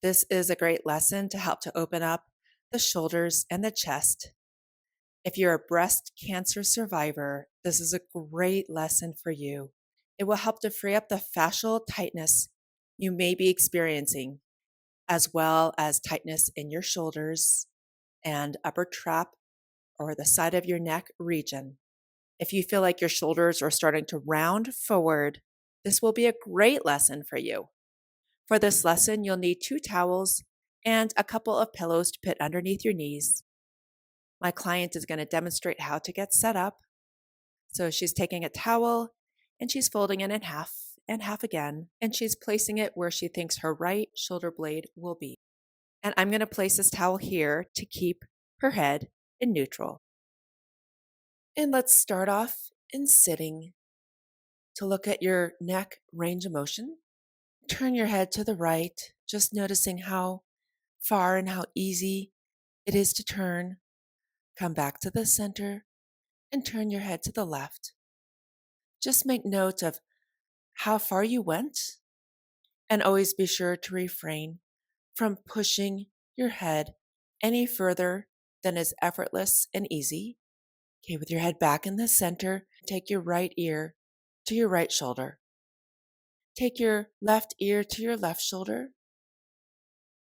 This is a great lesson to help to open up the shoulders and the chest. If you're a breast cancer survivor, this is a great lesson for you. It will help to free up the fascial tightness you may be experiencing, as well as tightness in your shoulders and upper trap or the side of your neck region. If you feel like your shoulders are starting to round forward, this will be a great lesson for you. For this lesson, you'll need 2 towels and a couple of pillows to put underneath your knees. My client is going to demonstrate how to get set up. So she's taking a towel and she's folding it in half and half again, and she's placing it where she thinks her right shoulder blade will be. And I'm going to place this towel here to keep her head in neutral. And let's start off in sitting to look at your neck range of motion. Turn your head to the right, just noticing how far and how easy it is to turn. Come back to the center and turn your head to the left. Just make note of how far you went and always be sure to refrain from pushing your head any further than is effortless and easy. Okay, with your head back in the center, take your right ear to your right shoulder. Take your left ear to your left shoulder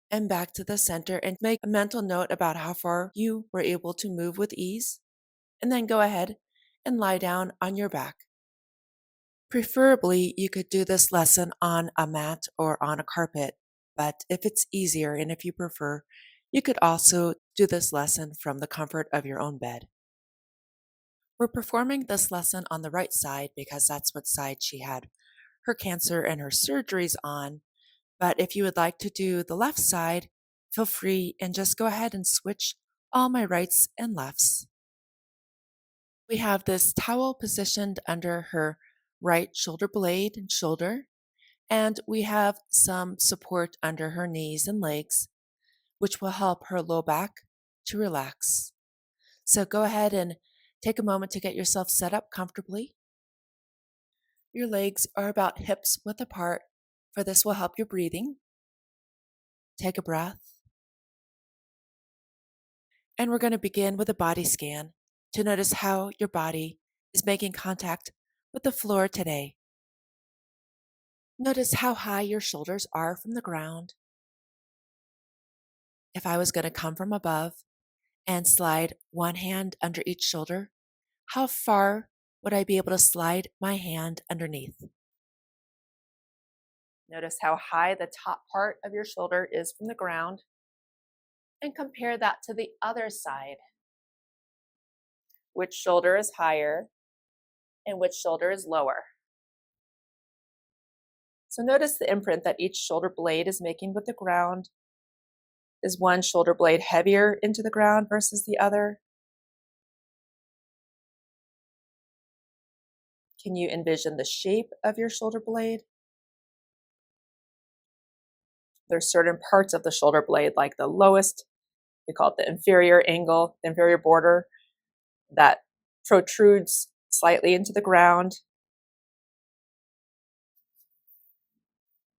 and back to the center, and make a mental note about how far you were able to move with ease. And then go ahead and lie down on your back. Preferably, you could do this lesson on a mat or on a carpet, but if it's easier and if you prefer, you could also do this lesson from the comfort of your own bed. We're performing this lesson on the right side because that's what side she had her cancer and her surgeries on. But if you would like to do the left side, feel free and just go ahead and switch all my rights and lefts. We have this towel positioned under her right shoulder blade and shoulder, and we have some support under her knees and legs, which will help her low back to relax. So go ahead and take a moment to get yourself set up comfortably. Your legs are about hips width apart, for this will help your breathing. Take a breath. And we're going to begin with a body scan to notice how your body is making contact with the floor today. Notice how high your shoulders are from the ground. If I was going to come from above and slide one hand under each shoulder, how far would I be able to slide my hand underneath? Notice how high the top part of your shoulder is from the ground, and compare that to the other side. Which shoulder is higher and which shoulder is lower? So notice the imprint that each shoulder blade is making with the ground. Is one shoulder blade heavier into the ground versus the other? Can you envision the shape of your shoulder blade? There's certain parts of the shoulder blade, like the lowest, we call it the inferior angle, the inferior border, that protrudes slightly into the ground.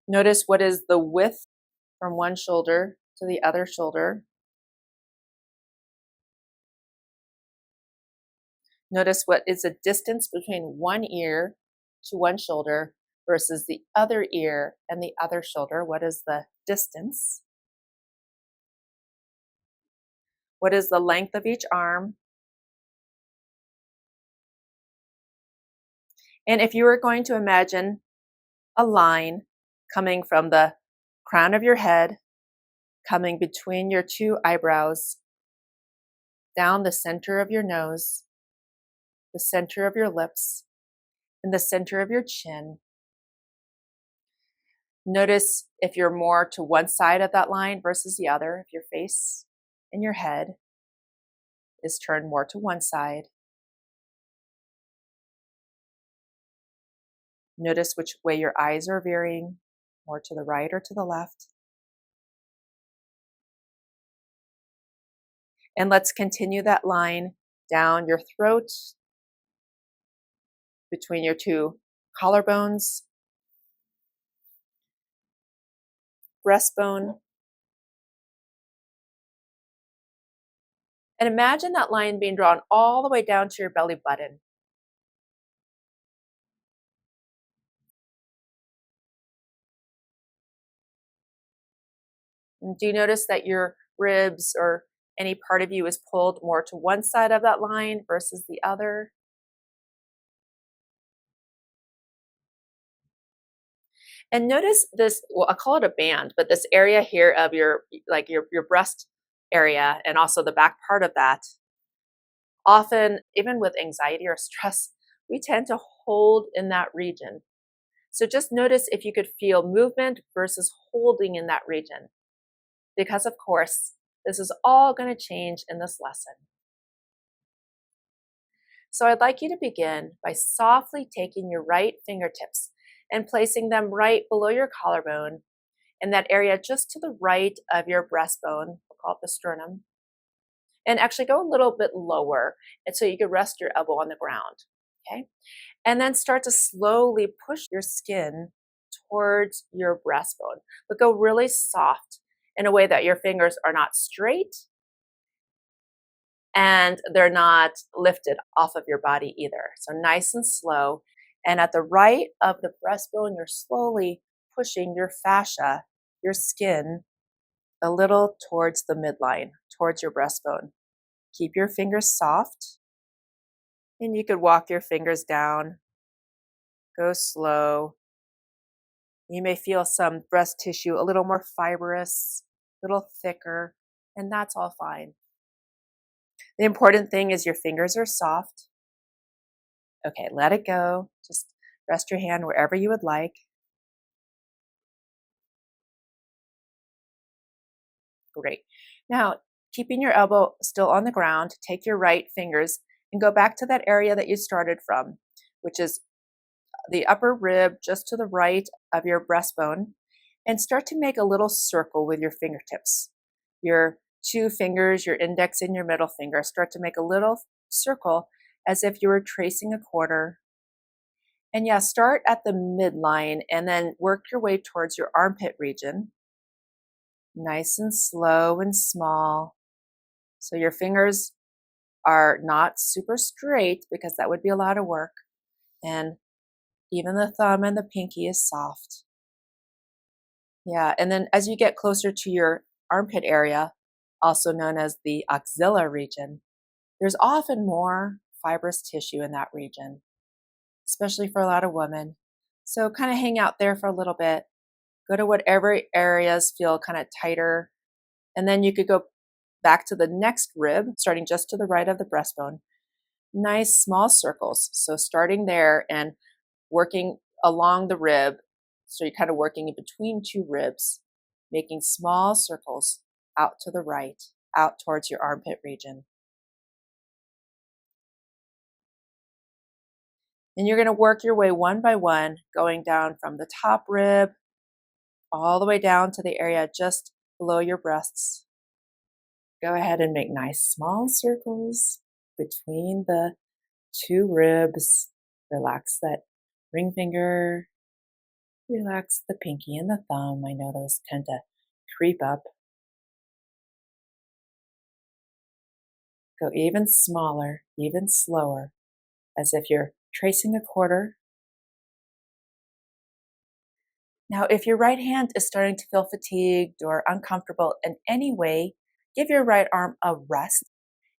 Notice what is the width from one shoulder to the other shoulder. Notice what is the distance between one ear to one shoulder versus the other ear and the other shoulder. What is the distance? What is the length of each arm? And if you were going to imagine a line coming from the crown of your head, coming between your 2 eyebrows, down the center of your nose, the center of your lips, and the center of your chin. Notice if you're more to one side of that line versus the other, if your face and your head is turned more to one side. Notice which way your eyes are veering, more to the right or to the left. And let's continue that line down your throat, between your 2 collarbones, breastbone, And imagine that line being drawn all the way down to your belly button. And do you notice that your ribs or any part of you is pulled more to one side of that line versus the other? And notice this, well, I call it a band, but this area here of your like your breast area and also the back part of that. Often, even with anxiety or stress, we tend to hold in that region. So just notice if you could feel movement versus holding in that region. Because of course, this is all going to change in this lesson. So I'd like you to begin by softly taking your right fingertips and placing them right below your collarbone in that area just to the right of your breastbone. We'll call it the sternum. And actually go a little bit lower, and so you can rest your elbow on the ground. Okay. And then start to slowly push your skin towards your breastbone, but go really soft in a way that your fingers are not straight and they're not lifted off of your body either. So nice and slow. And at the right of the breastbone, you're slowly pushing your fascia, your skin, a little towards the midline, towards your breastbone. Keep your fingers soft, and you could walk your fingers down. Go slow. You may feel some breast tissue a little more fibrous, a little thicker, and that's all fine. The important thing is your fingers are soft. Okay, let it go. Just rest your hand wherever you would like. Great. Now, keeping your elbow still on the ground, take your right fingers and go back to that area that you started from, which is the upper rib just to the right of your breastbone, and start to make a little circle with your fingertips. Your two fingers, your index and your middle finger, start to make a little circle as if you were tracing a quarter. And yeah, start at the midline and then work your way towards your armpit region. Nice and slow and small. So your fingers are not super straight because that would be a lot of work. And even the thumb and the pinky is soft. Yeah, and then as you get closer to your armpit area, also known as the axilla region, there's often more fibrous tissue in that region, especially for a lot of women. So kind of hang out there for a little bit. Go to whatever areas feel kind of tighter. And then you could go back to the next rib, starting just to the right of the breastbone. Nice small circles. So starting there and working along the rib. So you're kind of working in between two ribs, making small circles out to the right, out towards your armpit region. And you're going to work your way one by one, going down from the top rib all the way down to the area just below your breasts. Go ahead and make nice small circles between the two ribs. Relax that ring finger. Relax the pinky and the thumb. I know those tend to creep up. Go even smaller, even slower, as if you're tracing a quarter. Now, if your right hand is starting to feel fatigued or uncomfortable in any way, give your right arm a rest,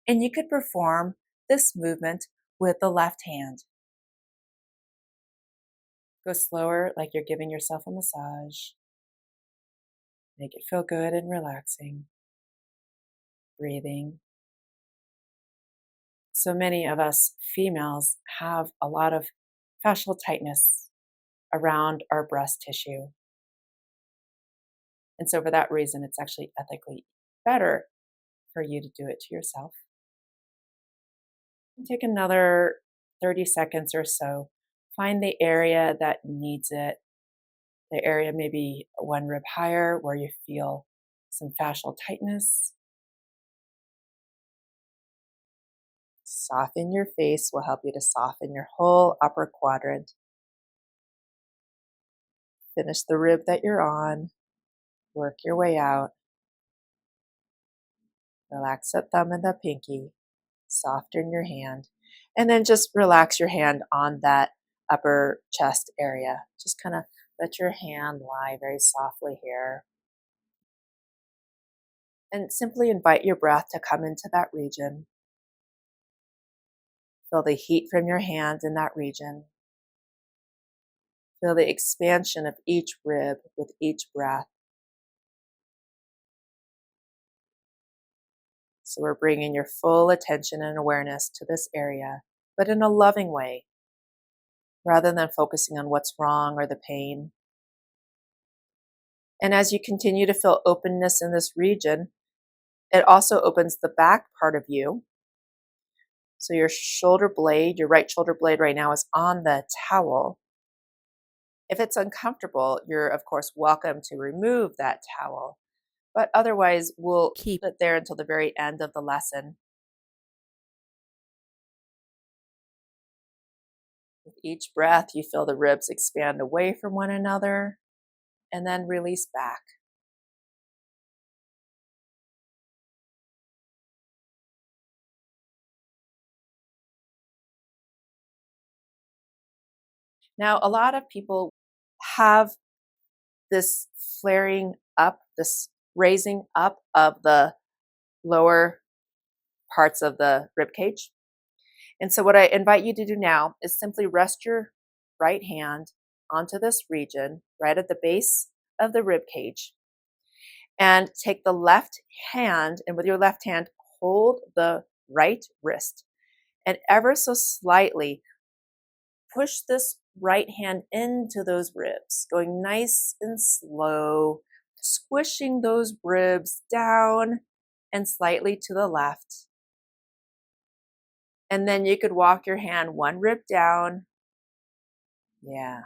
and you could perform this movement with the left hand. Go slower, like you're giving yourself a massage. Make it feel good and relaxing. Breathing. So many of us females have a lot of fascial tightness around our breast tissue. And so for that reason, it's actually ethically better for you to do it to yourself. And take another 30 seconds or so. Find the area that needs it. The area maybe one rib higher where you feel some fascial tightness. Soften your face will help you to soften your whole upper quadrant. Finish the rib that you're on. Work your way out. Relax that thumb and the pinky. Soften your hand. And then just relax your hand on that upper chest area. Just kind of let your hand lie very softly here. And simply invite your breath to come into that region. Feel the heat from your hand in that region. Feel the expansion of each rib with each breath. So we're bringing your full attention and awareness to this area, but in a loving way, rather than focusing on what's wrong or the pain. And as you continue to feel openness in this region, it also opens the back part of you. So your shoulder blade, your right shoulder blade right now is on the towel. If it's uncomfortable, you're of course welcome to remove that towel. But otherwise, we'll keep it there until the very end of the lesson. With each breath, you feel the ribs expand away from one another and then release back. Now, a lot of people have this flaring up, this raising up of the lower parts of the rib cage. And so what I invite you to do now is simply rest your right hand onto this region right at the base of the rib cage. And take the left hand, and with your left hand, hold the right wrist. And ever so slightly, push this right hand into those ribs, going nice and slow, squishing those ribs down and slightly to the left. And then you could walk your hand one rib down. Yeah.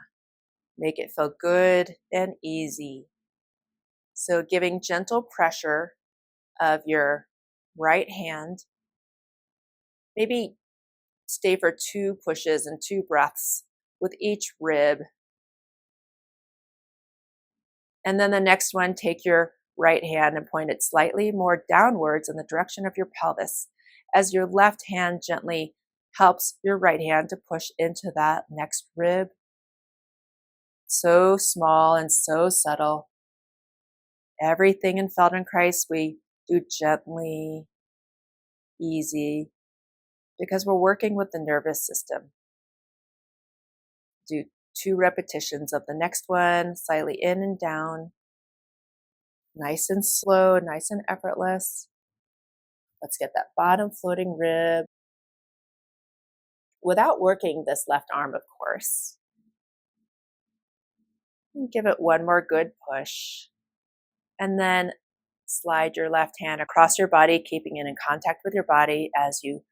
Make it feel good and easy. So giving gentle pressure of your right hand. Maybe stay for 2 pushes and 2 breaths with each rib. And then the next one, take your right hand and point it slightly more downwards in the direction of your pelvis as your left hand gently helps your right hand to push into that next rib. So small and so subtle. Everything in Feldenkrais we do gently, easy, because we're working with the nervous system. Do 2 repetitions of the next one, slightly in and down. Nice and slow, nice and effortless. Let's get that bottom floating rib without working this left arm, of course. And give it one more good push. And then slide your left hand across your body, keeping it in contact with your body as you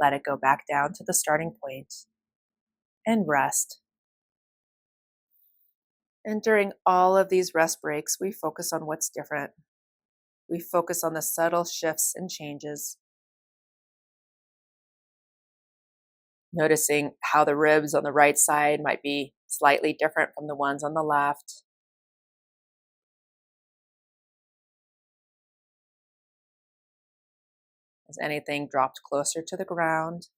let it go back down to the starting point. And rest. And during all of these rest breaks, we focus on what's different. We focus on the subtle shifts and changes. Noticing how the ribs on the right side might be slightly different from the ones on the left. Has anything dropped closer to the ground?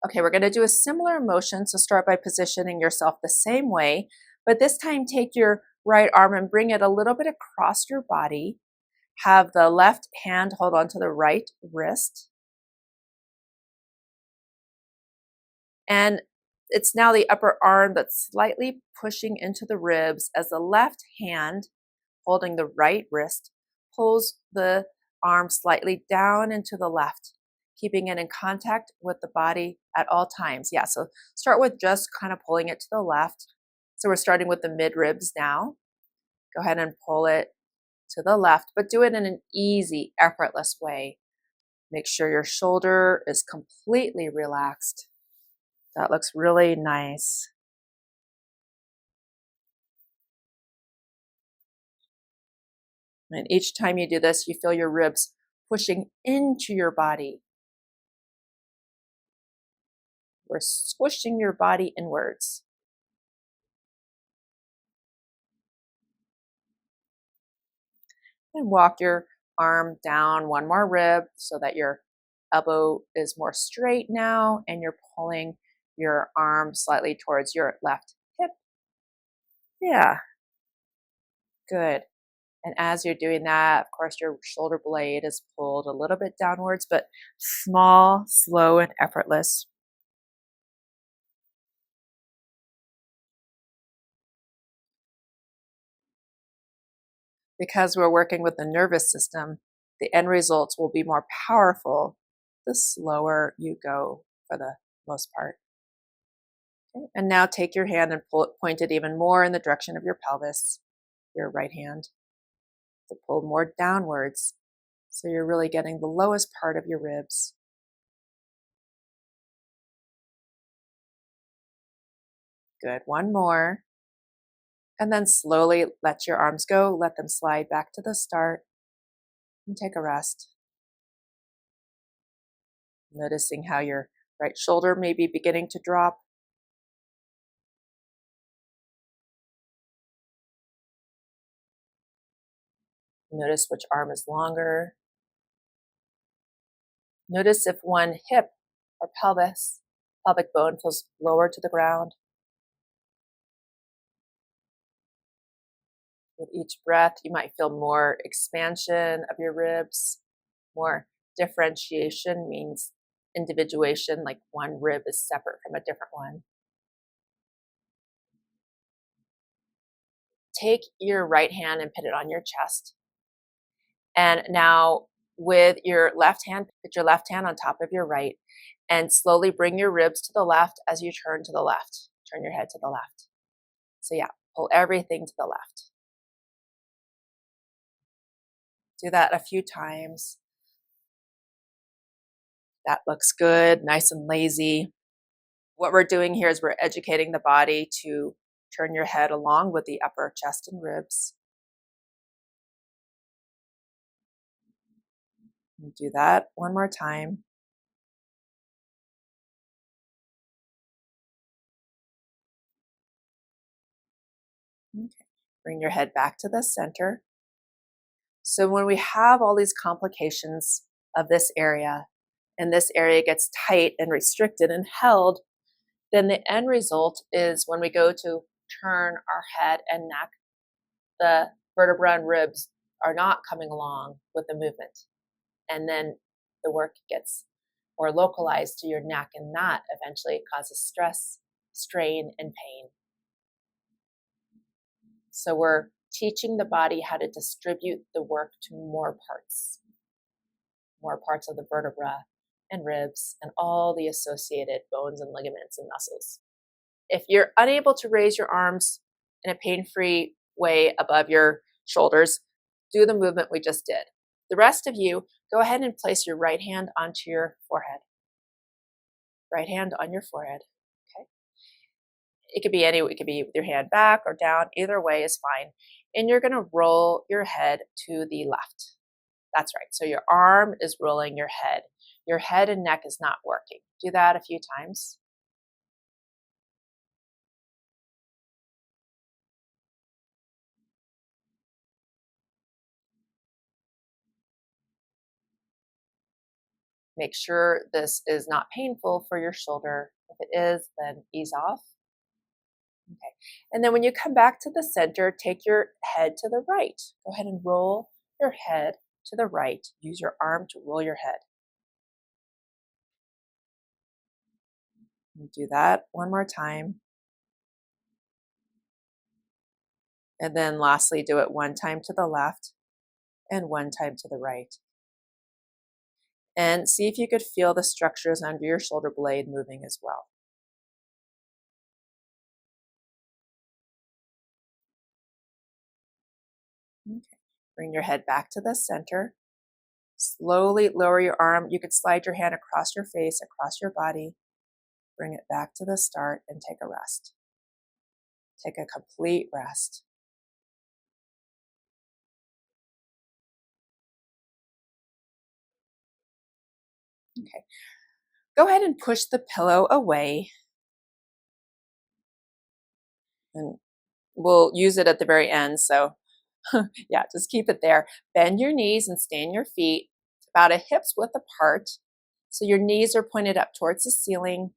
Okay, we're going to do a similar motion. So start by positioning yourself the same way, but this time take your right arm and bring it a little bit across your body. Have the left hand hold on to the right wrist. And it's now the upper arm that's slightly pushing into the ribs as the left hand holding the right wrist pulls the arm slightly down into the left, keeping it in contact with the body at all times. Yeah, so start with just kind of pulling it to the left. So we're starting with the mid ribs now. Go ahead and pull it to the left, but do it in an easy, effortless way. Make sure your shoulder is completely relaxed. That looks really nice. And each time you do this, you feel your ribs pushing into your body. We're squishing your body inwards. And walk your arm down one more rib so that your elbow is more straight now, and you're pulling your arm slightly towards your left hip. Yeah, good. And as you're doing that, of course, your shoulder blade is pulled a little bit downwards, but small, slow, and effortless. Because we're working with the nervous system, the end results will be more powerful the slower you go for the most part. Okay. And now take your hand and point it even more in the direction of your pelvis, your right hand, to pull more downwards. So you're really getting the lowest part of your ribs. Good. One more. And then slowly let your arms go. Let them slide back to the start and take a rest. Noticing how your right shoulder may be beginning to drop. Notice which arm is longer. Notice if one hip or pelvic bone feels lower to the ground. With each breath, you might feel more expansion of your ribs, more differentiation means individuation, like one rib is separate from a different one. Take your right hand and put it on your chest. And now with your left hand, put your left hand on top of your right and slowly bring your ribs to the left as you turn to the left. Turn your head to the left. So yeah, pull everything to the left. Do that a few times. That looks good, nice and lazy. What we're doing here is we're educating the body to turn your head along with the upper chest and ribs. And do that one more time. Okay. Bring your head back to the center. So when we have all these complications of this area, and this area gets tight and restricted and held, then the end result is when we go to turn our head and neck, the vertebra and ribs are not coming along with the movement. And then the work gets more localized to your neck, and that eventually causes stress, strain, and pain. So we're teaching the body how to distribute the work to more parts of the vertebra and ribs and all the associated bones and ligaments and muscles. If you're unable to raise your arms in a pain-free way above your shoulders, do the movement we just did. The rest of you, go ahead and place your right hand onto your forehead. Right hand on your forehead. Okay. It could be with your hand back or down. Either way is fine. And you're going to roll your head to the left. That's right. So your arm is rolling your head. Your head and neck is not working. Do that a few times. Make sure this is not painful for your shoulder. If it is, then ease off. Okay. And then when you come back to the center, take your head to the right. Go ahead and roll your head to the right. Use your arm to roll your head. And do that one more time. And then lastly, do it one time to the left and one time to the right. And see if you could feel the structures under your shoulder blade moving as well. Okay. Bring your head back to the center. Slowly lower your arm. You could slide your hand across your face, across your body. Bring it back to the start and take a rest. Take a complete rest. Okay. Go ahead and push the pillow away. And we'll use it at the very end. So Yeah, just keep it there. Bend your knees and stand your feet about a hip's width apart. So your knees are pointed up towards the ceiling.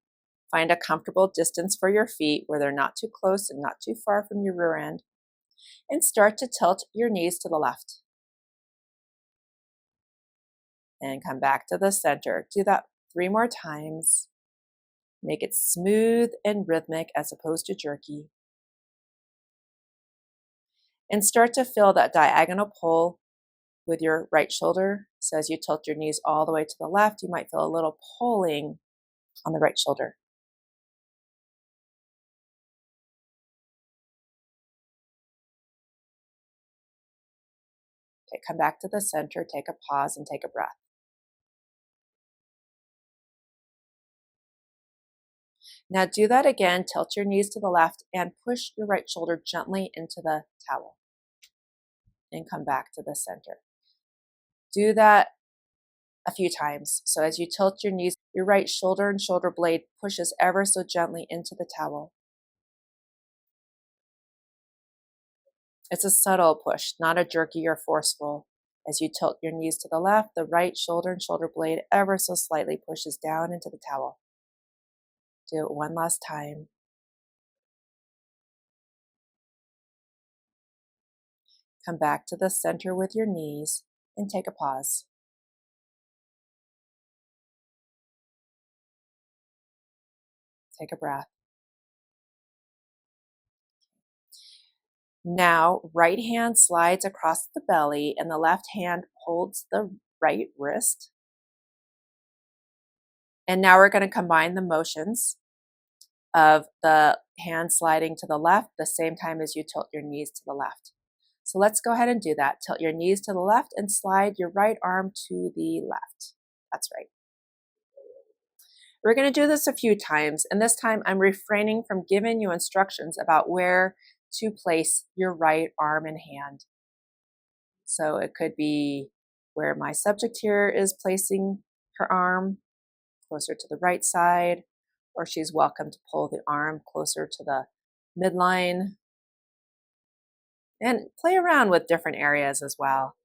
Find a comfortable distance for your feet where they're not too close and not too far from your rear end. And start to tilt your knees to the left. And come back to the center. Do that 3 more times. Make it smooth and rhythmic as opposed to jerky. And start to feel that diagonal pull with your right shoulder. So as you tilt your knees all the way to the left, you might feel a little pulling on the right shoulder. Okay, come back to the center, take a pause and take a breath. Now do that again, tilt your knees to the left and push your right shoulder gently into the towel and come back to the center. Do that a few times. So as you tilt your knees, your right shoulder and shoulder blade pushes ever so gently into the towel. It's a subtle push, not a jerky or forceful. As you tilt your knees to the left, the right shoulder and shoulder blade ever so slightly pushes down into the towel. Do it one last time. Come back to the center with your knees and take a pause. Take a breath. Now, right hand slides across the belly and the left hand holds the right wrist. And now we're going to combine the motions of the hand sliding to the left the same time as you tilt your knees to the left. So let's go ahead and do that. Tilt your knees to the left and slide your right arm to the left. That's right. We're going to do this a few times, and this time I'm refraining from giving you instructions about where to place your right arm and hand. So it could be where my subject here is placing her arm, closer to the right side, or she's welcome to pull the arm closer to the midline. And play around with different areas as well.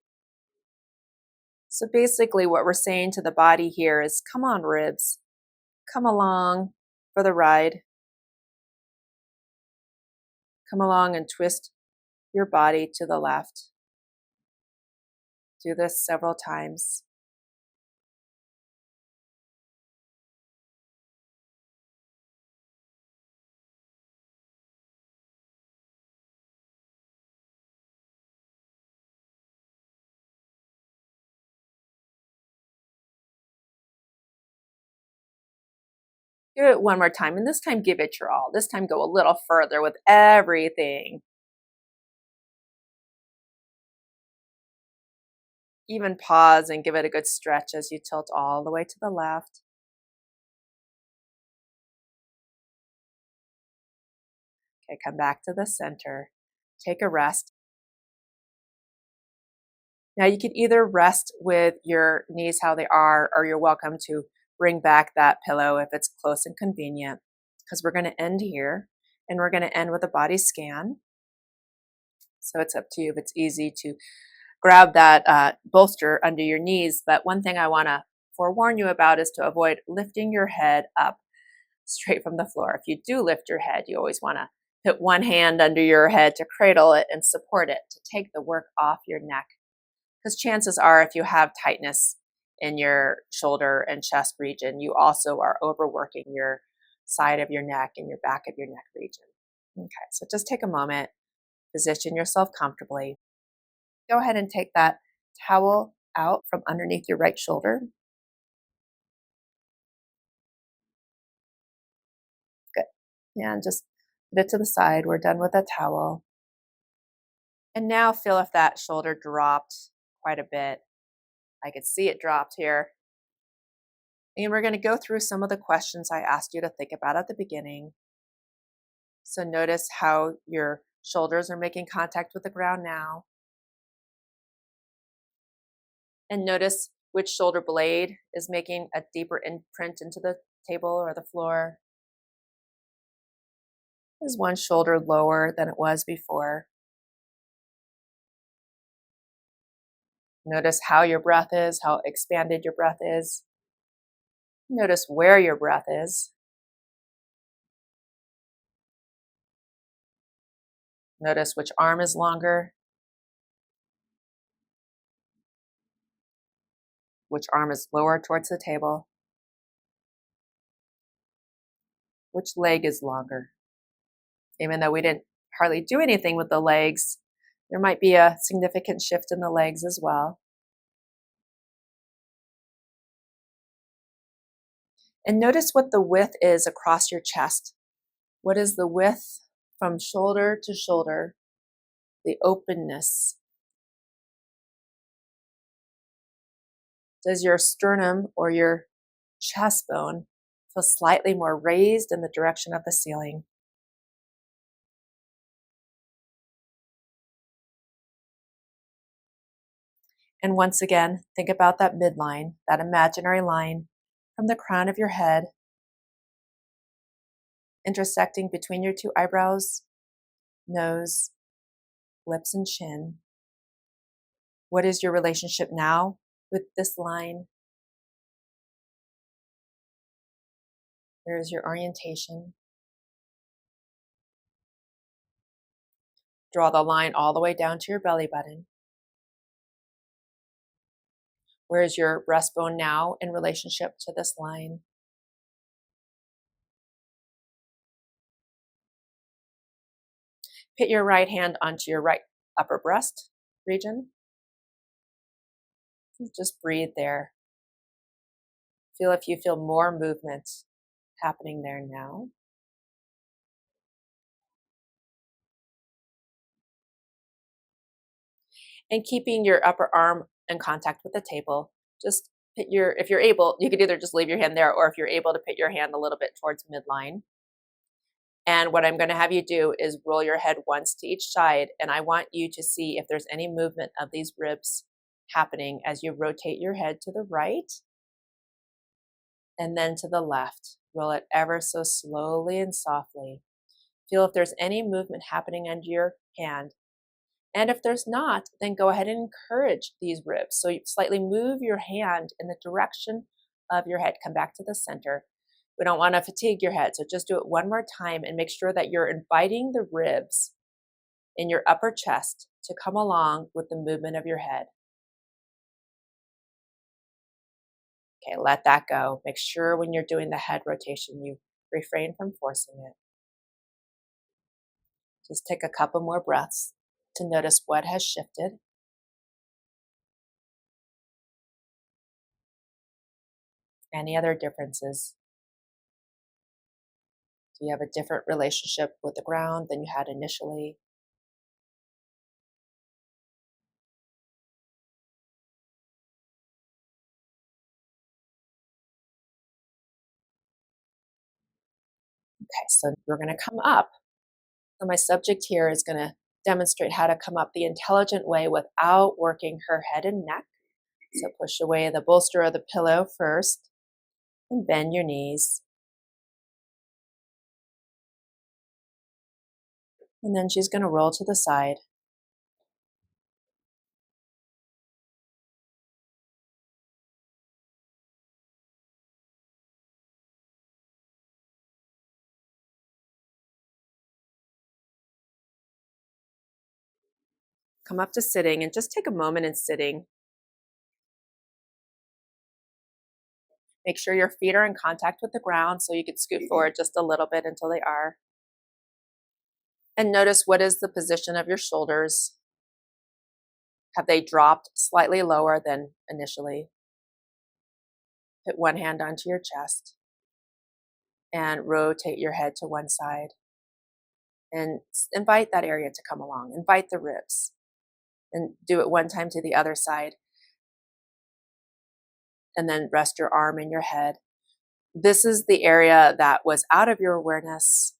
So basically what we're saying to the body here is, come on, ribs, come along for the ride. Come along and twist your body to the left. Do this several times. Do it one more time, and this time give it your all. This time go a little further with everything. Even pause and give it a good stretch as you tilt all the way to the left. Okay, come back to the center. Take a rest. Now you could either rest with your knees how they are, or you're welcome to bring back that pillow if it's close and convenient, because we're going to end here and we're going to end with a body scan. So it's up to you if it's easy to grab that bolster under your knees. But one thing I want to forewarn you about is to avoid lifting your head up straight from the floor. If you do lift your head, you always want to put one hand under your head to cradle it and support it to take the work off your neck. Because chances are, if you have tightness in your shoulder and chest region, you also are overworking your side of your neck and your back of your neck region. Okay, so just take a moment, position yourself comfortably. Go ahead and take that towel out from underneath your right shoulder. Good. And just put it to the side. We're done with that towel. And now feel if that shoulder dropped quite a bit. I could see it dropped here. And we're going to go through some of the questions I asked you to think about at the beginning. So notice how your shoulders are making contact with the ground now. And notice which shoulder blade is making a deeper imprint into the table or the floor. Is one shoulder lower than it was before? Notice how your breath is, how expanded your breath is. Notice where your breath is. Notice which arm is longer, which arm is lower towards the table, which leg is longer. Even though we didn't hardly do anything with the legs, there might be a significant shift in the legs as well. And notice what the width is across your chest. What is the width from shoulder to shoulder? The openness. Does your sternum or your chest bone feel slightly more raised in the direction of the ceiling? And once again, think about that midline, that imaginary line from the crown of your head, intersecting between your two eyebrows, nose, lips, and chin. What is your relationship now with this line? Where is your orientation? Draw the line all the way down to your belly button. Where is your breastbone now in relationship to this line? Put your right hand onto your right upper breast region. Just breathe there. Feel if you feel more movement happening there now. And keeping your upper arm in contact with the table, just if you're able, you could either just leave your hand there, or if you're able to put your hand a little bit towards midline. And what I'm going to have you do is roll your head once to each side, and I want you to see if there's any movement of these ribs happening as you rotate your head to the right and then to the left. Roll it ever so slowly and softly. Feel if there's any movement happening under your hand. And if there's not, then go ahead and encourage these ribs. So you slightly move your hand in the direction of your head. Come back to the center. We don't want to fatigue your head, so just do it one more time and make sure that you're inviting the ribs in your upper chest to come along with the movement of your head. Okay, let that go. Make sure when you're doing the head rotation, you refrain from forcing it. Just take a couple more breaths to notice what has shifted. Any other differences? Do you have a different relationship with the ground than you had initially? Okay, so we're going to come up. So my subject here is going to demonstrate how to come up the intelligent way without working her head and neck. So push away the bolster of the pillow first and bend your knees. And then she's going to roll to the side. Come up to sitting and just take a moment in sitting. Make sure your feet are in contact with the ground, so you could scoot forward just a little bit until they are. And notice, what is the position of your shoulders? Have they dropped slightly lower than initially? Put one hand onto your chest and rotate your head to one side. And invite that area to come along. Invite the ribs. And do it one time to the other side. And then rest your arm in your head. This is the area that was out of your awareness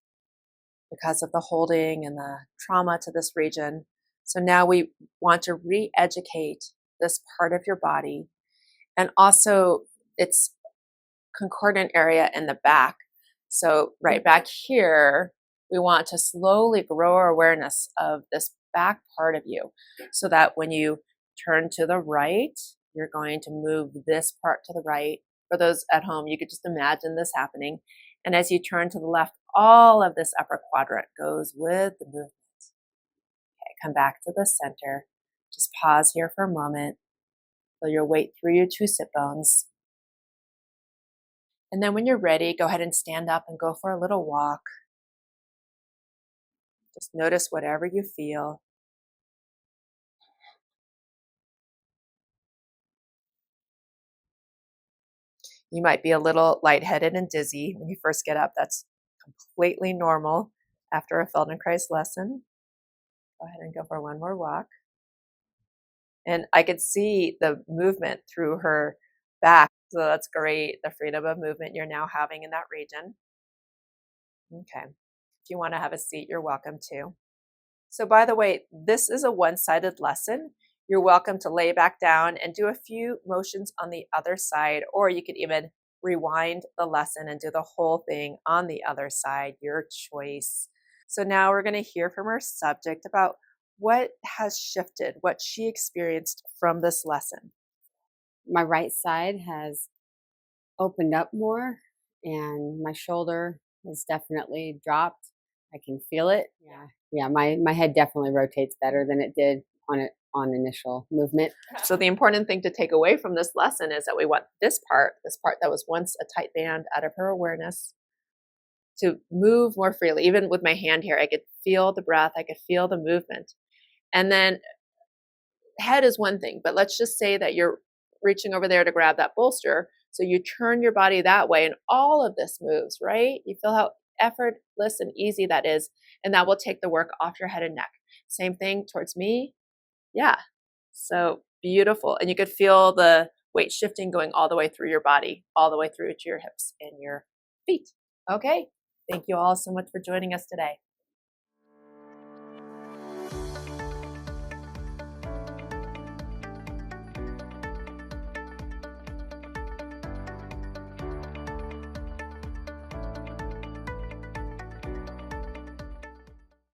because of the holding and the trauma to this region. So now we want to re-educate this part of your body. And also, it's concordant area in the back. So right back here, we want to slowly grow our awareness of this back part of you, so that when you turn to the right. You're going to move this part to the right. For those at home, you could just imagine this happening. And as you turn to the left, all of this upper quadrant goes with the movement. Okay, come back to the center. Just pause here for a moment. Feel your weight through your two sit bones. And then when you're ready, go ahead and stand up and go for a little walk. Just notice whatever you feel. You might be a little lightheaded and dizzy when you first get up. That's completely normal after a Feldenkrais lesson. Go ahead and go for one more walk. And I could see the movement through her back. So that's great. The freedom of movement you're now having in that region. Okay. If you want to have a seat, you're welcome to. So by the way, this is a one-sided lesson. You're welcome to lay back down and do a few motions on the other side, or you could even rewind the lesson and do the whole thing on the other side, your choice. So now we're going to hear from our subject about what has shifted, what she experienced from this lesson. My right side has opened up more and my shoulder has definitely dropped. I can feel it. Yeah, my head definitely rotates better than it did on initial movement. So the important thing to take away from this lesson is that we want this part that was once a tight band, out of her awareness, to move more freely. Even with my hand here, I could feel the breath, I could feel the movement. And then head is one thing, but let's just say that you're reaching over there to grab that bolster. So you turn your body that way and all of this moves, right? You feel how effortless and easy that is. And that will take the work off your head and neck. Same thing towards me. Yeah. So beautiful. And you could feel the weight shifting going all the way through your body, all the way through to your hips and your feet. Okay. Thank you all so much for joining us today.